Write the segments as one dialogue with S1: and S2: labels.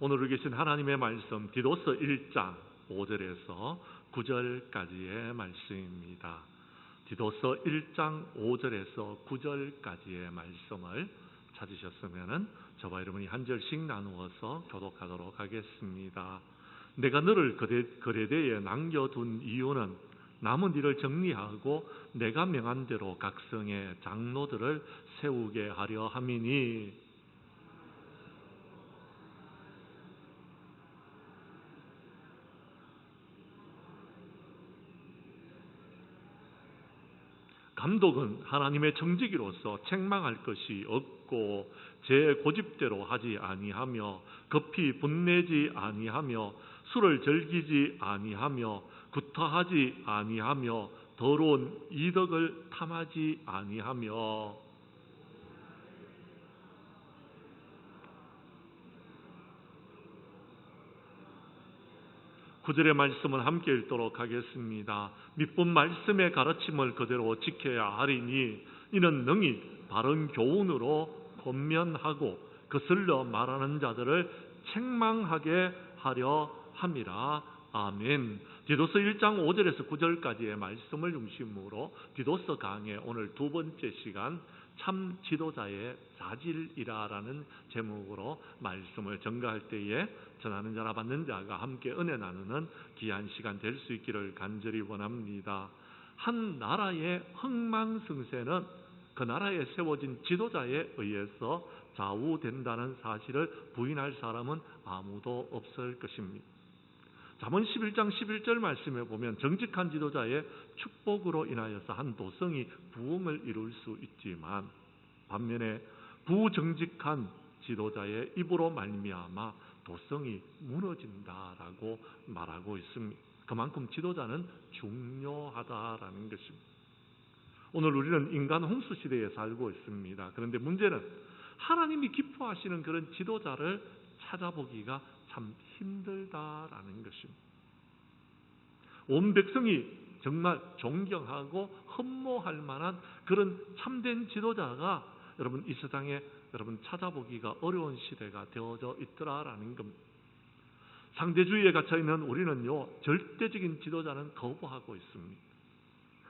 S1: 오늘 계신 하나님의 말씀 디도서 1장 5절에서 9절까지의 말씀입니다. 디도서 1장 5절에서 9절까지의 말씀을 찾으셨으면 저와 여러분이 한 절씩 나누어서 교독하도록 하겠습니다. 내가 너를 그레데에 남겨둔 이유는 남은 일을 정리하고 내가 명한 대로 각 성의 장로들을 세우게 하려 함이니, 감독은 하나님의 정직이로서 책망할 것이 없고 제 고집대로 하지 아니하며 급히 분내지 아니하며 술을 즐기지 아니하며 구타하지 아니하며 더러운 이덕을 탐하지 아니하며. 9절의 말씀을 함께 읽도록 하겠습니다. 밑본 말씀의 가르침을 그대로 지켜야 하리니 이는 능히 바른 교훈으로 권면하고 거슬러 말하는 자들을 책망하게 하려 함이라. 아멘. 디도서 1장 5절에서 9절까지의 말씀을 중심으로 디도서 강의 오늘 두 번째 시간 참 지도자의 자질이라라는 제목으로 말씀을 전가할 때에 전하는 자나 받는 자가 함께 은혜 나누는 귀한 시간 될 수 있기를 간절히 원합니다. 한 나라의 흥망성쇠는 그 나라에 세워진 지도자에 의해서 좌우된다는 사실을 부인할 사람은 아무도 없을 것입니다. 잠언 11장 11절 말씀에 보면 정직한 지도자의 축복으로 인하여서 한 도성이 부흥을 이룰 수 있지만 반면에 부정직한 지도자의 입으로 말미암아 도성이 무너진다라고 말하고 있습니다. 그만큼 지도자는 중요하다라는 것입니다. 오늘 우리는 인간 홍수 시대에 살고 있습니다. 그런데 문제는 하나님이 기뻐하시는 그런 지도자를 찾아보기가 참 힘들다라는 것입니다. 온 백성이 정말 존경하고 흠모할 만한 그런 참된 지도자가 여러분 이 세상에 여러분 찾아보기가 어려운 시대가 되어져 있더라라는 겁니다. 상대주의에 갇혀 있는 우리는요, 절대적인 지도자는 거부하고 있습니다.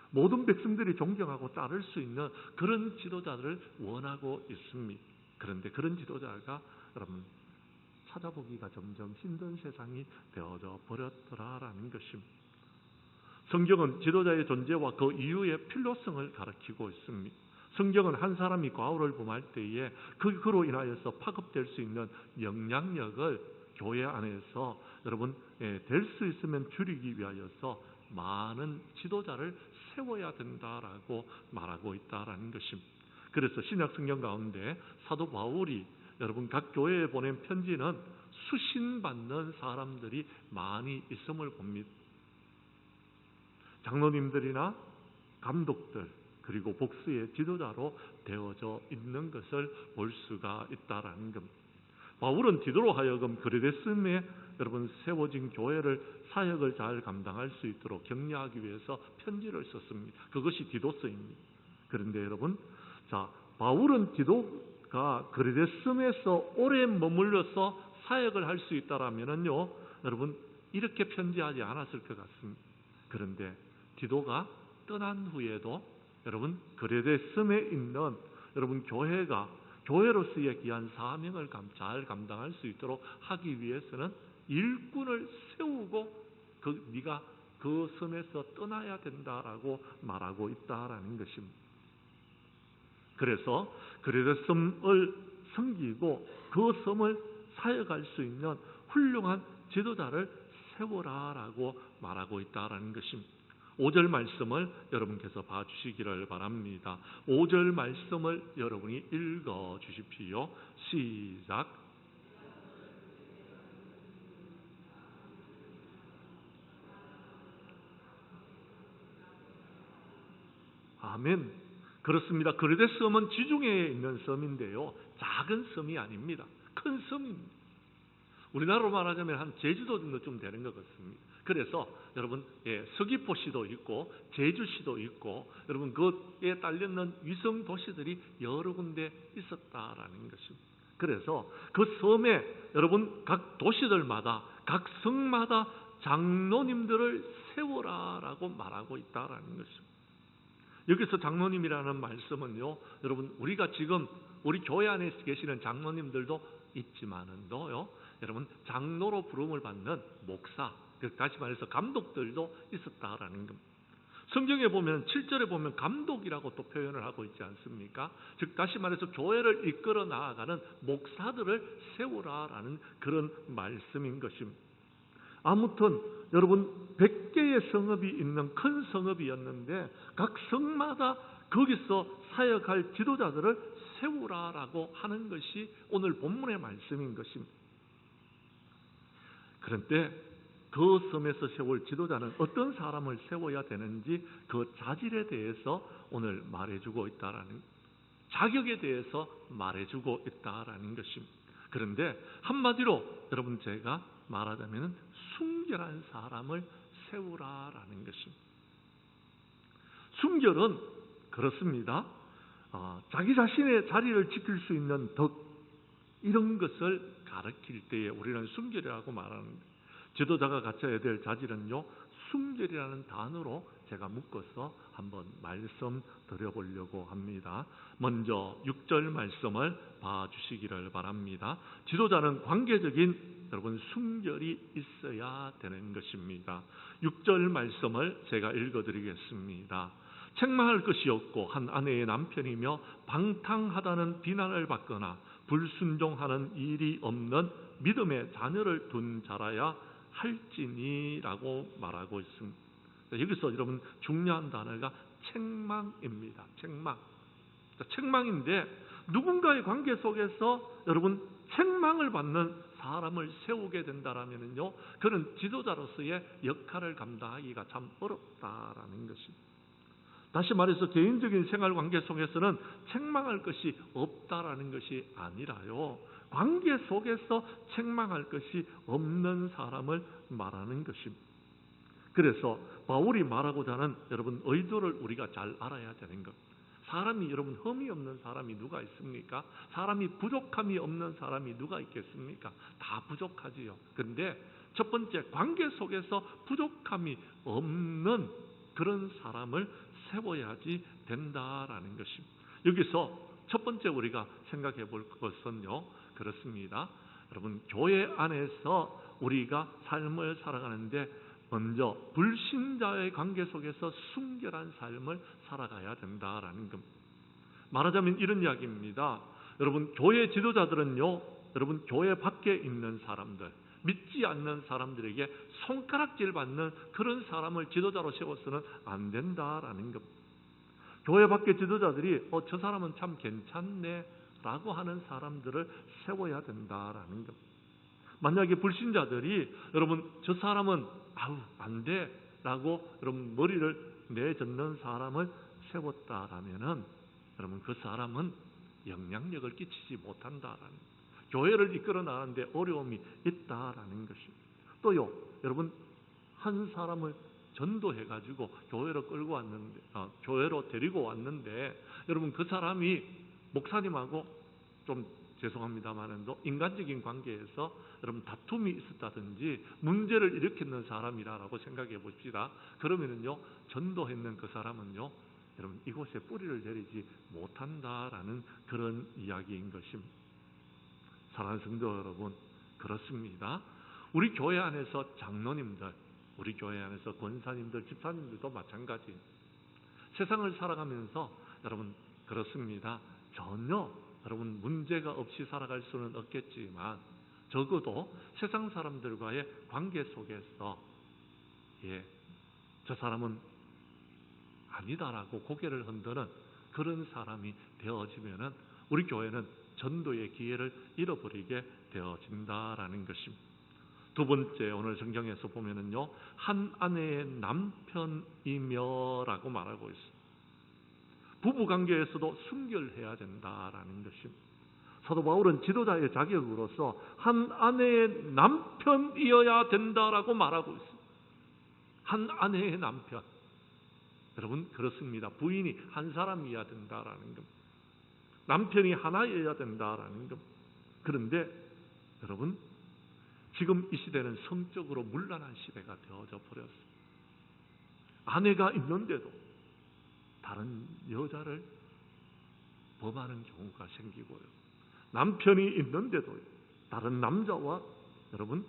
S1: 모든 백성들이 존경하고 따를 수 있는 그런 지도자들을 원하고 있습니다. 그런데 그런 지도자가 여러분 찾아보기가 점점 힘든 세상이 되어져 버렸더라라는 것입니다. 성경은 지도자의 존재와 그 이유의 필요성을 가르치고 있습니다. 성경은 한 사람이 과오를 범할 때에 그로 인하여서 파급될 수 있는 영향력을 교회 안에서 여러분 될 수 있으면 줄이기 위하여서 많은 지도자를 세워야 된다라고 말하고 있다라는 것입니다. 그래서 신약 성경 가운데 사도 바울이 여러분 각 교회에 보낸 편지는 수신받는 사람들이 많이 있음을 봅니다. 장로님들이나 감독들 그리고 복수의 지도자로 되어져 있는 것을 볼 수가 있다라는 겁니다. 바울은 디도로 하여금 그레데스에 여러분 세워진 교회를 사역을 잘 감당할 수 있도록 격려하기 위해서 편지를 썼습니다. 그것이 디도서입니다. 그런데 여러분, 바울은 디도가 그레데스에서 오래 머물러서 사역을 할 수 있다라면요, 여러분 이렇게 편지하지 않았을 것 같습니다. 그런데 디도가 떠난 후에도 여러분 그레데스에 있는 여러분 교회로서의 귀한 사명을 잘 감당할 수 있도록 하기 위해서는 일꾼을 세우고 네가 그 섬에서 떠나야 된다라고 말하고 있다라는 것입니다. 그래서 그레데스를 섬기고 그 섬을 사역할 수 있는 훌륭한 지도자를 세워라라고 말하고 있다라는 것입니다. 5절 말씀을 여러분께서 봐주시기를 바랍니다. 5절 말씀을 여러분이 읽어 주십시오. 시작. 아멘. 그렇습니다. 그레데스 섬은 지중해에 있는 섬인데요, 작은 섬이 아닙니다. 큰 섬입니다. 우리나라로 말하자면 한 제주도 정도쯤 되는 것 같습니다. 그래서 여러분 서귀포시도 있고 제주시도 있고 여러분 그에 딸렸는 위성 도시들이 여러 군데 있었다라는 것입니다. 그래서 그 섬에 여러분 각 도시들마다 각 성마다 장로님들을 세워라라고 말하고 있다라는 것입니다. 여기서 장로님이라는 말씀은요, 여러분 우리가 지금 우리 교회 안에 계시는 장로님들도 있지만은도요, 여러분 장로로 부름을 받는 목사, 다시 말해서 감독들도 있었다라는 겁니다. 성경에 보면 7절에 보면 감독이라고 또 표현을 하고 있지 않습니까? 즉 다시 말해서 교회를 이끌어 나아가는 목사들을 세우라라는 그런 말씀인 것입니다. 아무튼 여러분 100개의 성읍이 있는 큰 성읍이었는데 각 성마다 거기서 사역할 지도자들을 세우라라고 하는 것이 오늘 본문의 말씀인 것입니다. 그런데 그 섬에서 세울 지도자는 어떤 사람을 세워야 되는지 그 자질에 대해서 오늘 말해주고 있다라는, 자격에 대해서 말해주고 있다라는 것입니다. 그런데 한마디로 여러분 제가 말하자면 순결한 사람을 세우라라는 것입니다. 순결은 그렇습니다. 자기 자신의 자리를 지킬 수 있는 덕, 이런 것을 가르칠 때에 우리는 순결이라고 말하는데, 지도자가 갖춰야 될 자질은요, 순결이라는 단어로 제가 묶어서 한번 말씀드려보려고 합니다. 먼저 6절 말씀을 봐주시기를 바랍니다. 지도자는 관계적인 여러분 순결이 있어야 되는 것입니다. 6절 말씀을 제가 읽어드리겠습니다. 책망할 것이 없고 한 아내의 남편이며 방탕하다는 비난을 받거나 불순종하는 일이 없는 믿음의 자녀를 둔 자라야 할지니라고 말하고 있습니다. 여기서 여러분 중요한 단어가 책망입니다. 책망인데 누군가의 관계 속에서 여러분 책망을 받는 사람을 세우게 된다라면요, 그는 지도자로서의 역할을 감당하기가 참 어렵다라는 것입니다. 다시 말해서 개인적인 생활 관계 속에서는 책망할 것이 없다라는 것이 아니라요, 관계 속에서 책망할 것이 없는 사람을 말하는 것입니다. 그래서 바울이 말하고자 하는 여러분 의도를 우리가 잘 알아야 되는 것. 사람이 여러분 흠이 없는 사람이 누가 있습니까? 사람이 부족함이 없는 사람이 누가 있겠습니까? 다 부족하지요. 그런데 첫 번째 관계 속에서 부족함이 없는 그런 사람을 세워야지 된다라는 것입니다. 여기서 첫 번째 우리가 생각해 볼 것은요, 그렇습니다. 여러분 교회 안에서 우리가 삶을 살아가는데 먼저 불신자의 관계 속에서 순결한 삶을 살아가야 된다라는 겁니다. 말하자면 이런 이야기입니다. 여러분 교회 지도자들은요, 여러분 교회 밖에 있는 사람들, 믿지 않는 사람들에게 손가락질 받는 그런 사람을 지도자로 세워서는 안 된다라는 겁니다. 교회 밖의 지도자들이 저 사람은 참 괜찮네 라고 하는 사람들을 세워야 된다라는 겁니다. 만약에 불신자들이 여러분 저 사람은 안 돼 라고 여러분 머리를 내젓는 사람을 세웠다라면은 여러분 그 사람은 영향력을 끼치지 못한다라는, 교회를 이끌어 나가는데 어려움이 있다라는 것입니다. 또요, 여러분 한 사람을 전도해가지고 교회로 끌고 왔는데, 교회로 데리고 왔는데, 여러분 그 사람이 목사님하고 좀 죄송합니다만은도 인간적인 관계에서 여러분 다툼이 있었다든지 문제를 일으켰는 사람이라고 생각해 봅시다. 그러면은요, 전도했는 그 사람은요, 여러분 이곳에 뿌리를 내리지 못한다라는 그런 이야기인 것입니다. 사랑하는 성도 여러분, 그렇습니다. 우리 교회 안에서 장로님들, 우리 교회 안에서 권사님들, 집사님들도 마찬가지. 세상을 살아가면서 여러분 그렇습니다. 전혀 여러분 문제가 없이 살아갈 수는 없겠지만 적어도 세상 사람들과의 관계 속에서 저 사람은 아니다라고 고개를 흔드는 그런 사람이 되어지면은 우리 교회는 전도의 기회를 잃어버리게 되어진다라는 것입니다. 두 번째, 오늘 성경에서 보면은요, 한 아내의 남편이며라고 말하고 있습니다. 부부 관계에서도 순결해야 된다라는 것입니다. 사도 바울은 지도자의 자격으로서 한 아내의 남편이어야 된다라고 말하고 있습니다. 한 아내의 남편. 여러분 그렇습니다. 부인이 한 사람이어야 된다라는 겁니다. 남편이 하나여야 된다라는 겁니다. 그런데 여러분, 지금 이 시대는 성적으로 문란한 시대가 되어져 버렸어요. 아내가 있는데도 다른 여자를 범하는 경우가 생기고요. 남편이 있는데도 다른 남자와 여러분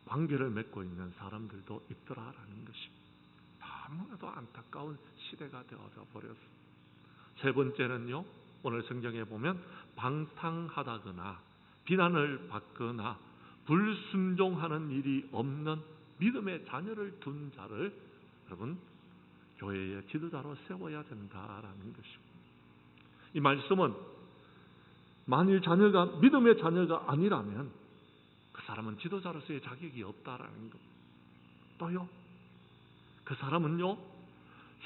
S1: 관계를 맺고 있는 사람들도 있더라라는 것입니다. 너무나도 안타까운 시대가 되어져 버렸습니다. 세 번째는요, 오늘 성경에 보면 방탕하다거나 비난을 받거나 불순종하는 일이 없는 믿음의 자녀를 둔 자를 여러분 교회의 지도자로 세워야 된다라는 것입니다. 이 말씀은 만일 자녀가 믿음의 자녀가 아니라면 그 사람은 지도자로서의 자격이 없다라는 것. 또요, 그 사람은요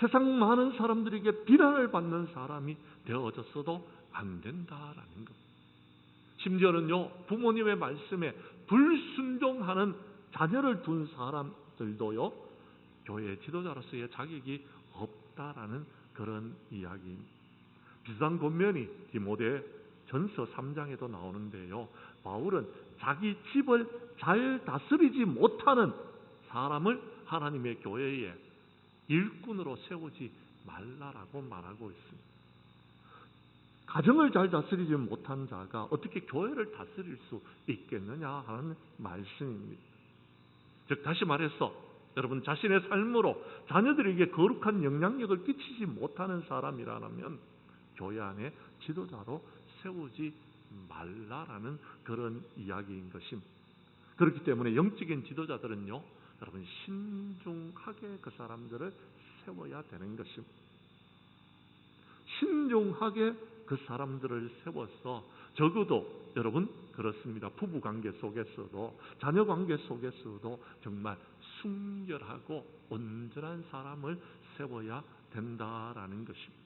S1: 세상 많은 사람들에게 비난을 받는 사람이 되어졌어도 안 된다라는 것. 심지어는요 부모님의 말씀에 불순종하는 자녀를 둔 사람들도요 교회의 지도자로서의 자격이 없다라는 그런 이야기입니다. 비슷한 권면이 디모데 전서 3장에도 나오는데요, 바울은 자기 집을 잘 다스리지 못하는 사람을 하나님의 교회에 일꾼으로 세우지 말라라고 말하고 있습니다. 가정을 잘 다스리지 못한 자가 어떻게 교회를 다스릴 수 있겠느냐 하는 말씀입니다. 즉 다시 말해서 여러분 자신의 삶으로 자녀들에게 거룩한 영향력을 끼치지 못하는 사람이라면 교회 안에 지도자로 세우지 말라라는 그런 이야기인 것입니다. 그렇기 때문에 영적인 지도자들은요 여러분 신중하게 그 사람들을 세워야 되는 것입니다. 신중하게 그 사람들을 세워서 적어도 여러분 그렇습니다. 부부관계 속에서도 자녀관계 속에서도 정말 순결하고 온전한 사람을 세워야 된다라는 것입니다.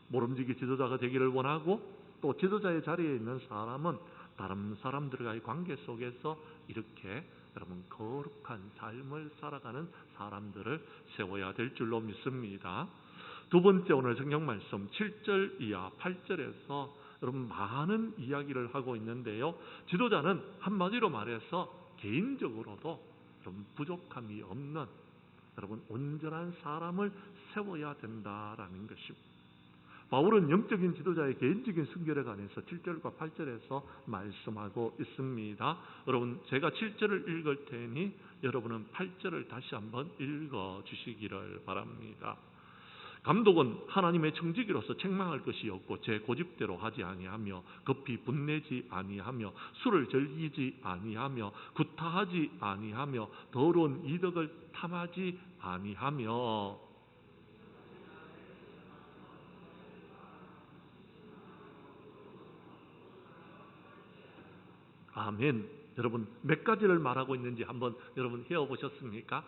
S1: 모름지기 지도자가 되기를 원하고 또 지도자의 자리에 있는 사람은 다른 사람들과의 관계 속에서 이렇게 여러분 거룩한 삶을 살아가는 사람들을 세워야 될 줄로 믿습니다. 두 번째 오늘 성경 말씀 7절 이하 8절에서 여러분 많은 이야기를 하고 있는데요, 지도자는 한마디로 말해서 개인적으로도 좀 부족함이 없는 여러분 온전한 사람을 세워야 된다라는 것입니다. 바울은 영적인 지도자의 개인적인 순결에 관해서 7절과 8절에서 말씀하고 있습니다. 여러분 제가 7절을 읽을 테니 여러분은 8절을 다시 한번 읽어 주시기를 바랍니다. 감독은 하나님의 청지기로서 책망할 것이 없고 제 고집대로 하지 아니하며 급히 분내지 아니하며 술을 즐기지 아니하며 구타하지 아니하며 더러운 이득을 탐하지 아니하며. 아멘. 여러분 몇 가지를 말하고 있는지 한번 여러분 헤어보셨습니까?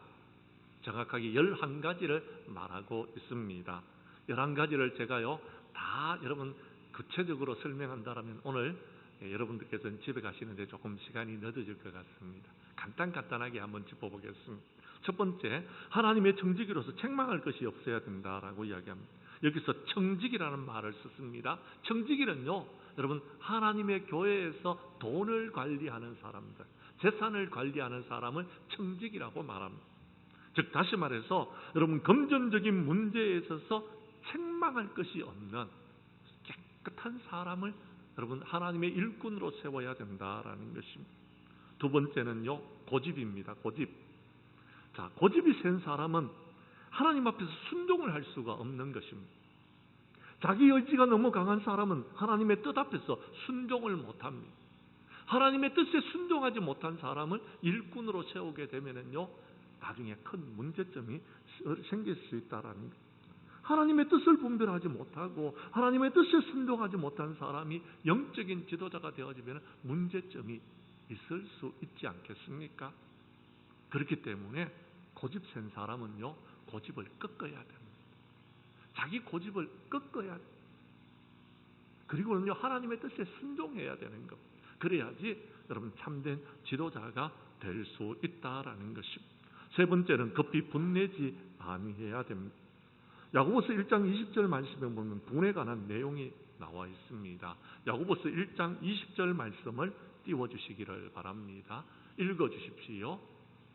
S1: 정확하게 11가지를 말하고 있습니다. 11가지를 제가요 다 여러분 구체적으로 설명한다면 오늘 여러분들께서는 집에 가시는데 조금 시간이 늦어질 것 같습니다. 간단하게 한번 짚어보겠습니다. 첫 번째, 하나님의 청지기로서 책망할 것이 없어야 된다라고 이야기합니다. 여기서 청지기라는 말을 썼습니다. 청지기는요 여러분 하나님의 교회에서 돈을 관리하는 사람들, 재산을 관리하는 사람을 청지기라고 말합니다. 즉 다시 말해서 여러분 금전적인 문제에 있어서 책망할 것이 없는 깨끗한 사람을 여러분 하나님의 일꾼으로 세워야 된다라는 것입니다. 두 번째는요 고집입니다. 고집. 자, 고집이 센 사람은 하나님 앞에서 순종을 할 수가 없는 것입니다. 자기 의지가 너무 강한 사람은 하나님의 뜻 앞에서 순종을 못합니다. 하나님의 뜻에 순종하지 못한 사람을 일꾼으로 세우게 되면은요 나중에 큰 문제점이 생길 수 있다라는 것. 하나님의 뜻을 분별하지 못하고 하나님의 뜻에 순종하지 못한 사람이 영적인 지도자가 되어지면 문제점이 있을 수 있지 않겠습니까? 그렇기 때문에 고집 센 사람은요 고집을 꺾어야 됩니다. 자기 고집을 꺾어야 돼요. 그리고는요 하나님의 뜻에 순종해야 되는 것. 그래야지 여러분 참된 지도자가 될 수 있다라는 것입니다. 세 번째는 급히 분내지 아니해야 됩니다. 야고보서 1장 20절 말씀에 보면 분에 관한 내용이 나와 있습니다. 야고보서 1장 20절 말씀을 띄워주시기를 바랍니다. 읽어주십시오.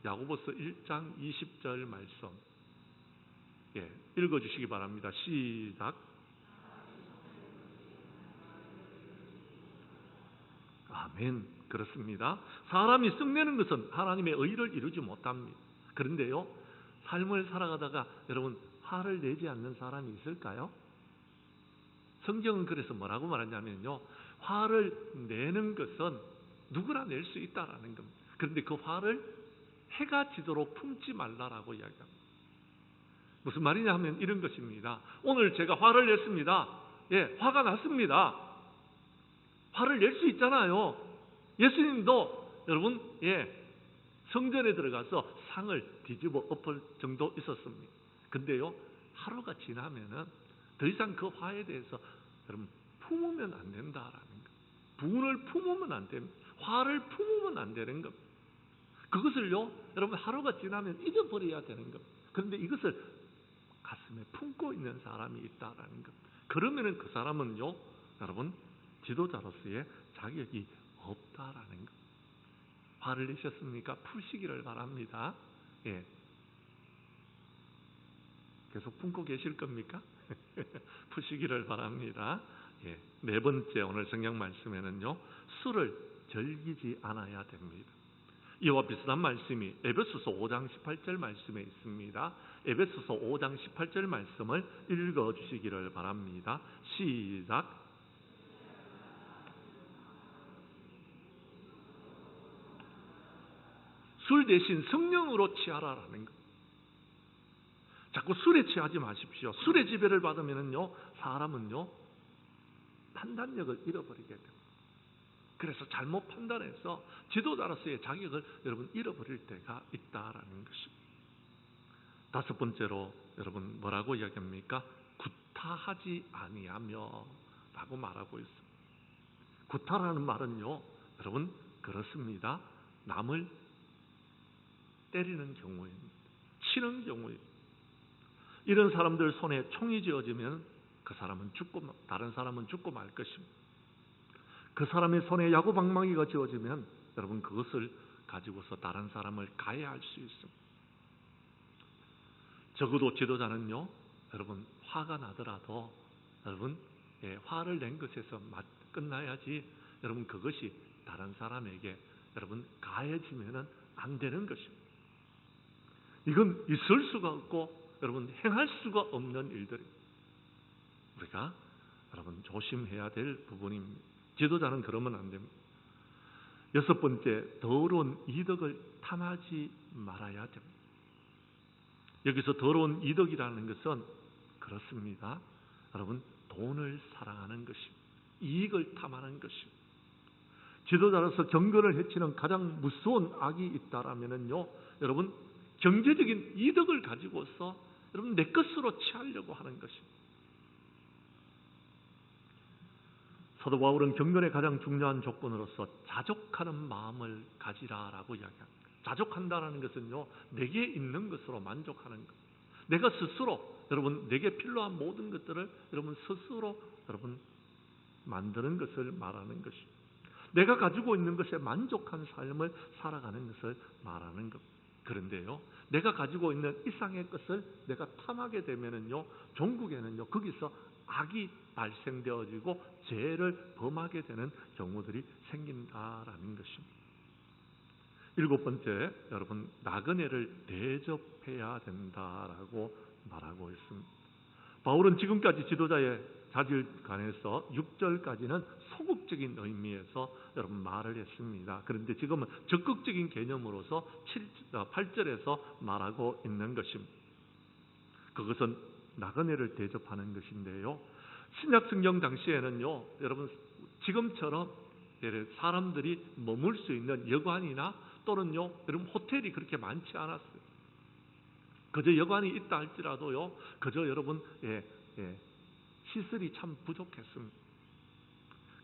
S1: 야고보서 1장 20절 말씀, 읽어주시기 바랍니다. 시작. 아멘. 그렇습니다. 사람이 썩내는 것은 하나님의 의를 이루지 못합니다. 그런데요, 삶을 살아가다가 여러분 화를 내지 않는 사람이 있을까요? 성경은 그래서 뭐라고 말하냐면요, 화를 내는 것은 누구나 낼 수 있다라는 겁니다. 그런데 그 화를 해가 지도록 품지 말라라고 이야기합니다. 무슨 말이냐 하면 이런 것입니다. 오늘 제가 화를 냈습니다. 화가 났습니다. 화를 낼 수 있잖아요. 예수님도 여러분 성전에 들어가서 상을 뒤집어 엎을 정도 있었습니다. 근데요, 하루가 지나면은 더 이상 그 화에 대해서 여러분 품으면 안 된다라는 거. 분을 품으면 안 됩니다. 화를 품으면 안 되는 겁니다. 그것을요, 여러분 하루가 지나면 잊어버려야 되는 겁니다. 그런데 이것을 가슴에 품고 있는 사람이 있다라는 것. 그러면은 그 사람은요, 여러분 지도자로서의 자격이 없다라는 것. 화를 내셨습니까? 푸시기를 바랍니다. 계속 품고 계실 겁니까? 푸시기를 바랍니다. 네 번째 오늘 성경 말씀에는요, 술을 즐기지 않아야 됩니다. 이와 비슷한 말씀이 에베소서 5장 18절 말씀에 있습니다. 에베소서 5장 18절 말씀을 읽어주시기를 바랍니다. 시작. 술 대신 성령으로 취하라라는 것. 자꾸 술에 취하지 마십시오. 술의 지배를 받으면은요, 사람은요 판단력을 잃어버리게 됩니다. 그래서 잘못 판단해서 지도자로서의 자격을 여러분 잃어버릴 때가 있다라는 것입니다. 다섯 번째로 여러분 뭐라고 이야기합니까? 구타하지 아니하며 라고 말하고 있습니다. 구타라는 말은요, 여러분 그렇습니다. 남을 때리는 경우입니다. 치는 경우입니다. 이런 사람들 손에 총이 쥐어지면 그 사람은 죽고 다른 사람은 죽고 말 것입니다. 그 사람의 손에 야구방망이가 쥐어지면 여러분 그것을 가지고서 다른 사람을 가해할 수 있습니다. 적어도 지도자는요, 여러분 화가 나더라도 여러분 화를 낸 것에서 끝나야지 여러분 그것이 다른 사람에게 여러분 가해지면은 안 되는 것입니다. 이건 있을 수가 없고 여러분 행할 수가 없는 일들입니다. 우리가 여러분 조심해야 될 부분입니다. 지도자는 그러면 안 됩니다. 여섯 번째, 더러운 이덕을 탐하지 말아야 됩니다. 여기서 더러운 이덕이라는 것은 그렇습니다. 여러분 돈을 사랑하는 것입니다. 이익을 탐하는 것입니다. 지도자로서 경건을 해치는 가장 무서운 악이 있다라면은요, 여러분 경제적인 이득을 가지고서 여러분 내 것으로 취하려고 하는 것입니다. 사도 바울은 경건의 가장 중요한 조건으로서 자족하는 마음을 가지라라고 이야기합니다. 자족한다는 것은요, 내게 있는 것으로 만족하는 것. 내가 스스로 여러분 내게 필요한 모든 것들을 여러분 스스로 여러분 만드는 것을 말하는 것입니다. 내가 가지고 있는 것에 만족한 삶을 살아가는 것을 말하는 것. 그런데요, 내가 가지고 있는 이상의 것을 내가 탐하게 되면은요, 종국에는요 거기서 악이 발생되어지고 죄를 범하게 되는 경우들이 생긴다라는 것입니다. 일곱 번째, 여러분 나그네를 대접해야 된다라고 말하고 있습니다. 바울은 지금까지 지도자의 자질에 관해서 6절까지는 소극적인 의미에서 여러분 말을 했습니다. 그런데 지금은 적극적인 개념으로서 8절에서 말하고 있는 것입니다. 그것은 나그네를 대접하는 것인데요, 신약 성경 당시에는요, 여러분 지금처럼 사람들이 머물 수 있는 여관이나 또는요, 여러분 호텔이 그렇게 많지 않았어요. 그저 여관이 있다 할지라도요, 그저 여러분 시설이 참 부족했습니다.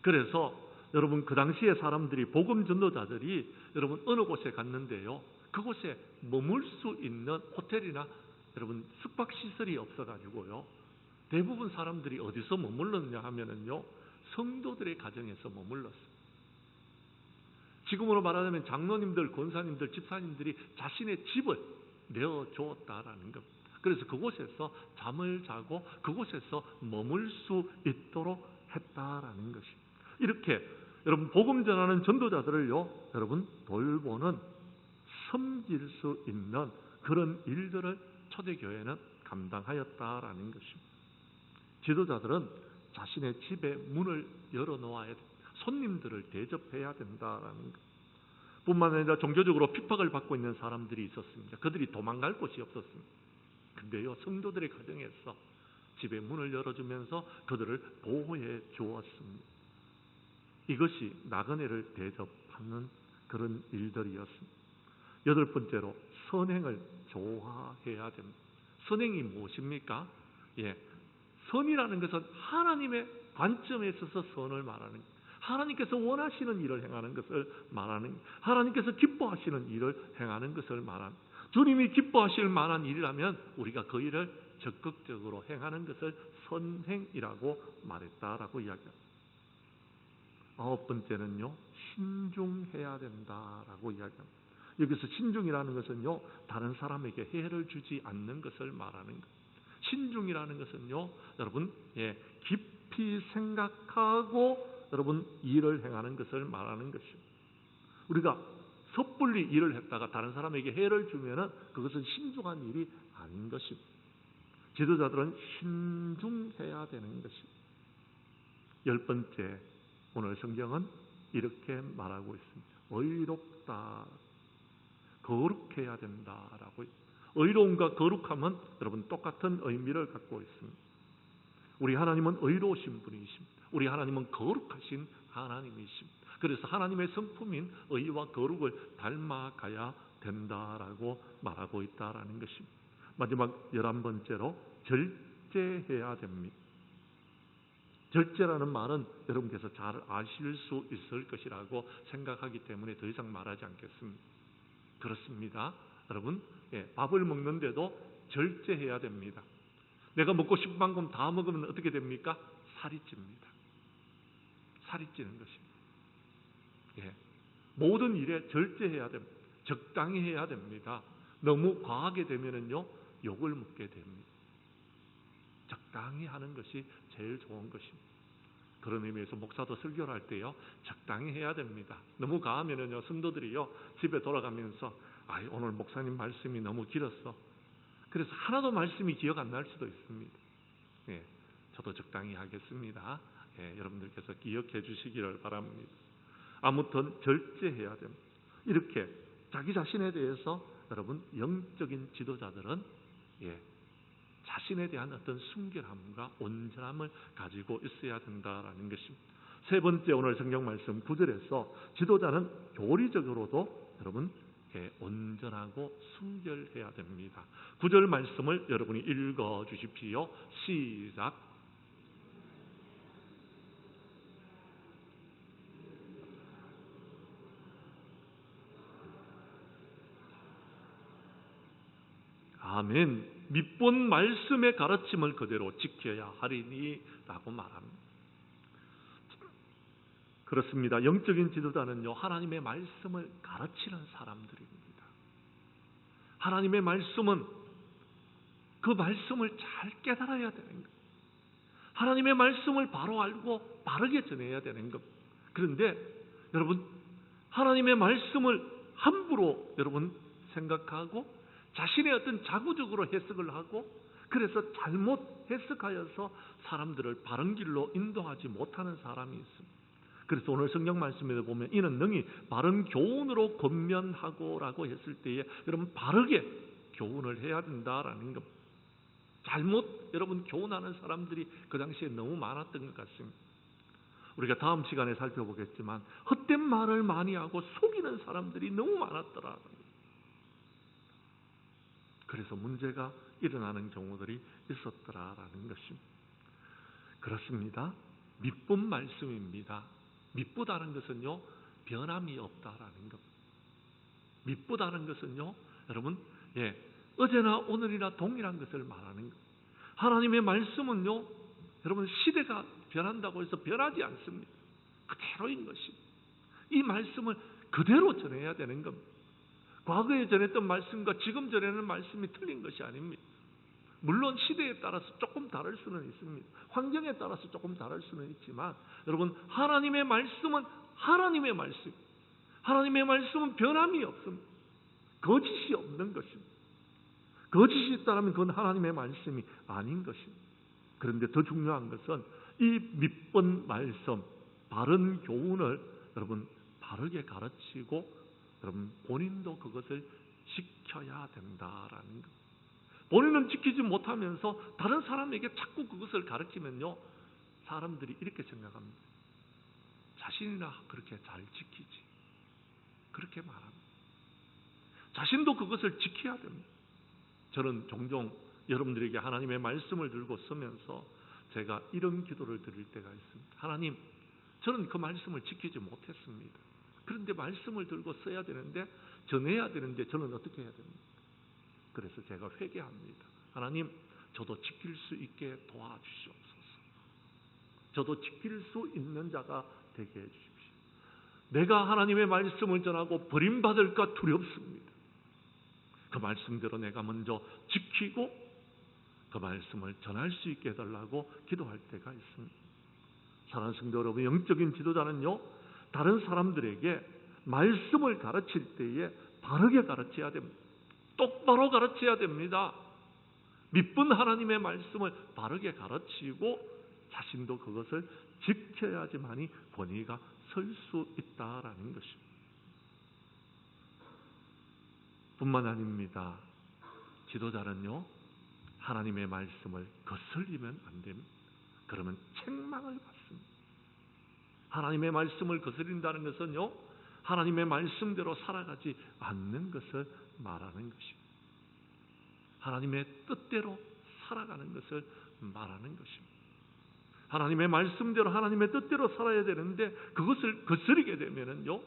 S1: 그래서 여러분 그 당시에 사람들이 복음 전도자들이 여러분 어느 곳에 갔는데요, 그곳에 머물 수 있는 호텔이나 여러분 숙박 시설이 없어가지고요, 대부분 사람들이 어디서 머물렀냐 하면은요, 성도들의 가정에서 머물렀어요. 지금으로 말하자면 장로님들, 권사님들, 집사님들이 자신의 집을 내어주었다라는 것. 그래서 그곳에서 잠을 자고 그곳에서 머물 수 있도록 했다라는 것이. 이렇게 여러분 복음 전하는 전도자들을요, 여러분 돌보는, 섬길 수 있는 그런 일들을 초대교회는 감당하였다라는 것입니다. 지도자들은 자신의 집에 문을 열어놓아야 돼. 손님들을 대접해야 된다라는 것. 뿐만 아니라 종교적으로 핍박을 받고 있는 사람들이 있었습니다. 그들이 도망갈 곳이 없었습니다. 근데요, 성도들의 가정에서 집에 문을 열어주면서 그들을 보호해 주었습니다. 이것이 나그네를 대접하는 그런 일들이었습니다. 8번째로, 선행을 좋아해야 됩니다. 선행이 무엇입니까? 선이라는 것은 하나님의 관점에 있어서 선을 말하는 것. 하나님께서 원하시는 일을 행하는 것을 말하는 것. 하나님께서 기뻐하시는 일을 행하는 것을 말하는 것. 주님이 기뻐하실 만한 일이라면 우리가 그 일을 적극적으로 행하는 것을 선행이라고 말했다라고 이야기합니다. 9번째는요, 신중해야 된다라고 이야기합니다. 여기서 신중이라는 것은요, 다른 사람에게 해를 주지 않는 것을 말하는 것. 신중이라는 것은요, 여러분, 깊이 생각하고 여러분 일을 행하는 것을 말하는 것입니다. 우리가 섣불리 일을 했다가 다른 사람에게 해를 주면은 그것은 신중한 일이 아닌 것입니다. 지도자들은 신중해야 되는 것입니다. 10번째, 오늘 성경은 이렇게 말하고 있습니다. 의롭다, 거룩해야 된다라고. 의로움과 거룩함은 여러분 똑같은 의미를 갖고 있습니다. 우리 하나님은 의로우신 분이십니다. 우리 하나님은 거룩하신 하나님이십니다. 그래서 하나님의 성품인 의와 거룩을 닮아가야 된다라고 말하고 있다라는 것입니다. 마지막 11번째로, 절제해야 됩니다. 절제라는 말은 여러분께서 잘 아실 수 있을 것이라고 생각하기 때문에 더 이상 말하지 않겠습니다. 그렇습니다. 여러분, 밥을 먹는데도 절제해야 됩니다. 내가 먹고 싶은 만큼 다 먹으면 어떻게 됩니까? 살이 찝니다. 살이 찌는 것입니다. 모든 일에 절제해야 됩니다. 적당히 해야 됩니다. 너무 과하게 되면은요, 욕을 먹게 됩니다. 적당히 하는 것이 제일 좋은 것입니다. 그런 의미에서 목사도 설교를 할 때요, 적당히 해야 됩니다. 너무 과하면은요, 성도들이요, 집에 돌아가면서 오늘 목사님 말씀이 너무 길었어. 그래서 하나도 말씀이 기억 안 날 수도 있습니다. 저도 적당히 하겠습니다. 여러분들께서 기억해 주시기를 바랍니다. 아무튼 절제해야 됩니다. 이렇게 자기 자신에 대해서 여러분 영적인 지도자들은 자신에 대한 어떤 순결함과 온전함을 가지고 있어야 된다라는 것입니다. 세 번째, 오늘 성경 말씀 9절에서 지도자는 교리적으로도 여러분 온전하고 순결해야 됩니다. 9절 말씀을 여러분이 읽어 주십시오. 시작. 아멘. 밑본 말씀의 가르침을 그대로 지켜야 하리니 라고 말합니다. 그렇습니다. 영적인 지도자는요, 하나님의 말씀을 가르치는 사람들입니다. 하나님의 말씀은 그 말씀을 잘 깨달아야 되는 것. 하나님의 말씀을 바로 알고 바르게 전해야 되는 것. 그런데 여러분, 하나님의 말씀을 함부로 여러분 생각하고 자신의 어떤 자구적으로 해석을 하고 그래서 잘못 해석하여서 사람들을 바른 길로 인도하지 못하는 사람이 있습니다. 그래서 오늘 성경 말씀에 보면 이는 능히 바른 교훈으로 권면하고 라고 했을 때에 여러분 바르게 교훈을 해야 된다라는 것. 잘못 여러분 교훈하는 사람들이 그 당시에 너무 많았던 것 같습니다. 우리가 다음 시간에 살펴보겠지만 헛된 말을 많이 하고 속이는 사람들이 너무 많았더라. 그래서 문제가 일어나는 경우들이 있었더라라는 것입니다. 그렇습니다. 밑본 말씀입니다. 밑보다는 것은요, 변함이 없다라는 것. 밑보다는 것은요, 여러분, 어제나 오늘이나 동일한 것을 말하는 것. 하나님의 말씀은요, 여러분 시대가 변한다고 해서 변하지 않습니다. 그대로인 것입니다. 이 말씀을 그대로 전해야 되는 겁니다. 과거에 전했던 말씀과 지금 전하는 말씀이 틀린 것이 아닙니다. 물론 시대에 따라서 조금 다를 수는 있습니다. 환경에 따라서 조금 다를 수는 있지만 여러분 하나님의 말씀은 하나님의 말씀. 하나님의 말씀은 변함이 없습니다. 거짓이 없는 것입니다. 거짓이 있다면 그건 하나님의 말씀이 아닌 것입니다. 그런데 더 중요한 것은 이 믿본 말씀, 바른 교훈을 여러분 바르게 가르치고 여러분 본인도 그것을 지켜야 된다라는 것. 본인은 지키지 못하면서 다른 사람에게 자꾸 그것을 가르치면요, 사람들이 이렇게 생각합니다. 자신이나 그렇게 잘 지키지. 그렇게 말합니다. 자신도 그것을 지켜야 됩니다. 저는 종종 여러분들에게 하나님의 말씀을 들고 서면서 제가 이런 기도를 드릴 때가 있습니다. 하나님, 저는 그 말씀을 지키지 못했습니다. 그런데 말씀을 들고 써야 되는데, 전해야 되는데 저는 어떻게 해야 됩니까? 그래서 제가 회개합니다. 하나님, 저도 지킬 수 있게 도와주시옵소서. 저도 지킬 수 있는 자가 되게 해주십시오. 내가 하나님의 말씀을 전하고 버림받을까 두렵습니다. 그 말씀대로 내가 먼저 지키고 그 말씀을 전할 수 있게 해달라고 기도할 때가 있습니다. 사랑하는 성도 여러분, 영적인 지도자는요, 다른 사람들에게 말씀을 가르칠 때에 바르게 가르쳐야 됩니다. 똑바로 가르쳐야 됩니다. 믿은 하나님의 말씀을 바르게 가르치고 자신도 그것을 지켜야지만이 권위가 설 수 있다라는 것입니다. 뿐만 아닙니다. 지도자는요, 하나님의 말씀을 거슬리면 안 됩니다. 그러면 책망을 받습니다. 하나님의 말씀을 거스린다는 것은요, 하나님의 말씀대로 살아가지 않는 것을 말하는 것입니다. 하나님의 뜻대로 살아가는 것을 말하는 것입니다. 하나님의 말씀대로 하나님의 뜻대로 살아야 되는데 그것을 거스르게 되면은요,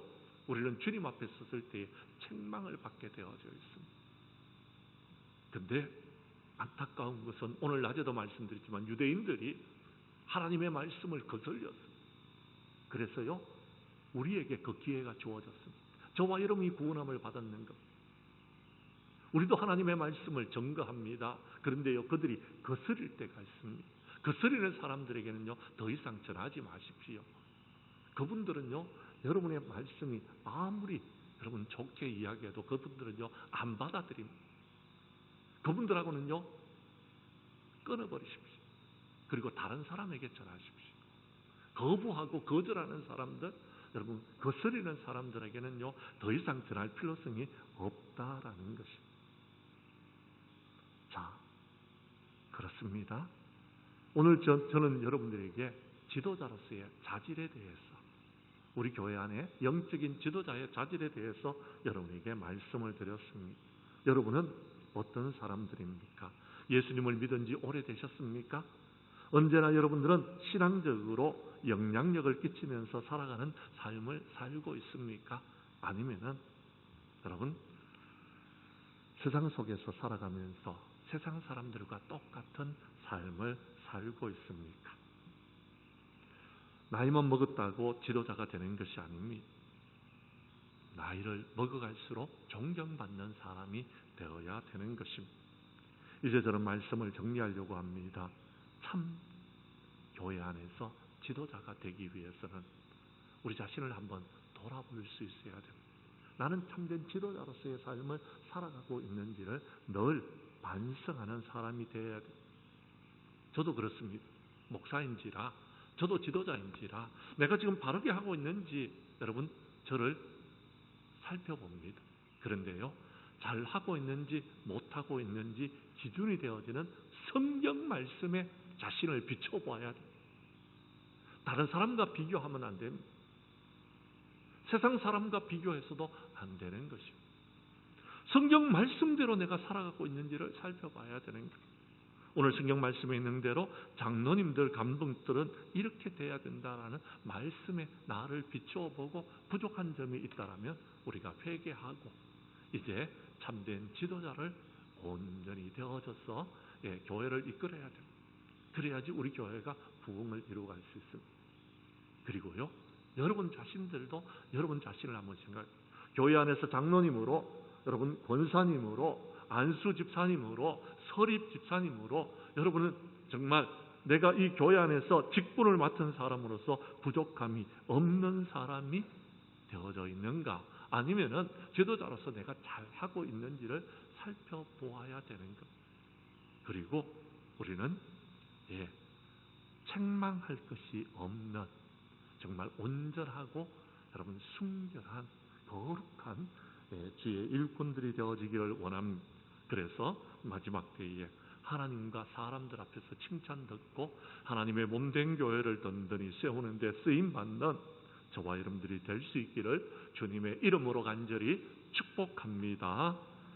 S1: 우리는 주님 앞에 섰을 때 책망을 받게 되어져 있습니다. 그런데 안타까운 것은 오늘 낮에도 말씀드렸지만 유대인들이 하나님의 말씀을 거슬렸습니다. 그래서요, 우리에게 그 기회가 주어졌습니다. 저와 여러분이 구원함을 받았는 것. 우리도 하나님의 말씀을 증거합니다. 그런데요, 그들이 거스릴 때가 있습니다. 거스리는 사람들에게는요, 더 이상 전하지 마십시오. 그분들은요, 여러분의 말씀이 아무리 여러분 좋게 이야기해도 그분들은요, 안 받아들입니다. 그분들하고는요, 끊어버리십시오. 그리고 다른 사람에게 전하십시오. 거부하고 거절하는 사람들, 여러분 거스리는 사람들에게는요, 더 이상 전할 필요성이 없다라는 것입니다. 자, 그렇습니다. 오늘 저는 여러분들에게 지도자로서의 자질에 대해서, 우리 교회 안에 영적인 지도자의 자질에 대해서 여러분에게 말씀을 드렸습니다. 여러분은 어떤 사람들입니까? 예수님을 믿은 지 오래되셨습니까? 언제나 여러분들은 신앙적으로 영향력을 끼치면서 살아가는 삶을 살고 있습니까? 아니면은 여러분 세상 속에서 살아가면서 세상 사람들과 똑같은 삶을 살고 있습니까? 나이만 먹었다고 지도자가 되는 것이 아닙니다. 나이를 먹어갈수록 존경받는 사람이 되어야 되는 것입니다. 이제 저는 말씀을 정리하려고 합니다. 참 교회 안에서 지도자가 되기 위해서는 우리 자신을 한번 돌아볼 수 있어야 됩니다. 나는 참된 지도자로서의 삶을 살아가고 있는지를 늘 반성하는 사람이 되어야 됩니다. 저도 그렇습니다. 목사인지라, 저도 지도자인지라 내가 지금 바르게 하고 있는지 여러분 저를 살펴봅니다. 그런데요, 잘 하고 있는지 못하고 있는지 기준이 되어지는 성경 말씀에 자신을 비춰봐야 돼요. 다른 사람과 비교하면 안 됩니다. 세상 사람과 비교해서도 안 되는 것입니다. 성경 말씀대로 내가 살아가고 있는지를 살펴봐야 되는 거예요. 오늘 성경 말씀에 있는 대로 장로님들, 감독들은 이렇게 돼야 된다라는 말씀에 나를 비추어보고 부족한 점이 있다라면 우리가 회개하고 이제 참된 지도자를 온전히 되어져서 교회를 이끌어야 됩니다. 그래야지 우리 교회가 부흥을 이루어갈 수 있습니다. 그리고요, 여러분 자신들도 여러분 자신을 한번 생각해요. 교회 안에서 장로님으로, 여러분 권사님으로, 안수 집사님으로, 설립 집사님으로 여러분은 정말 내가 이 교회 안에서 직분을 맡은 사람으로서 부족함이 없는 사람이 되어져 있는가? 아니면은 지도자로서 내가 잘하고 있는지를 살펴보아야 되는 것. 그리고 우리는 책망할 것이 없는 정말 온전하고 여러분 순결한 거룩한 주의 일꾼들이 되어지기를 원합니다. 그래서 마지막 때에 하나님과 사람들 앞에서 칭찬 듣고 하나님의 몸된 교회를 든든히 세우는 데 쓰임받는 저와 여러분들이 될 수 있기를 주님의 이름으로 간절히 축복합니다.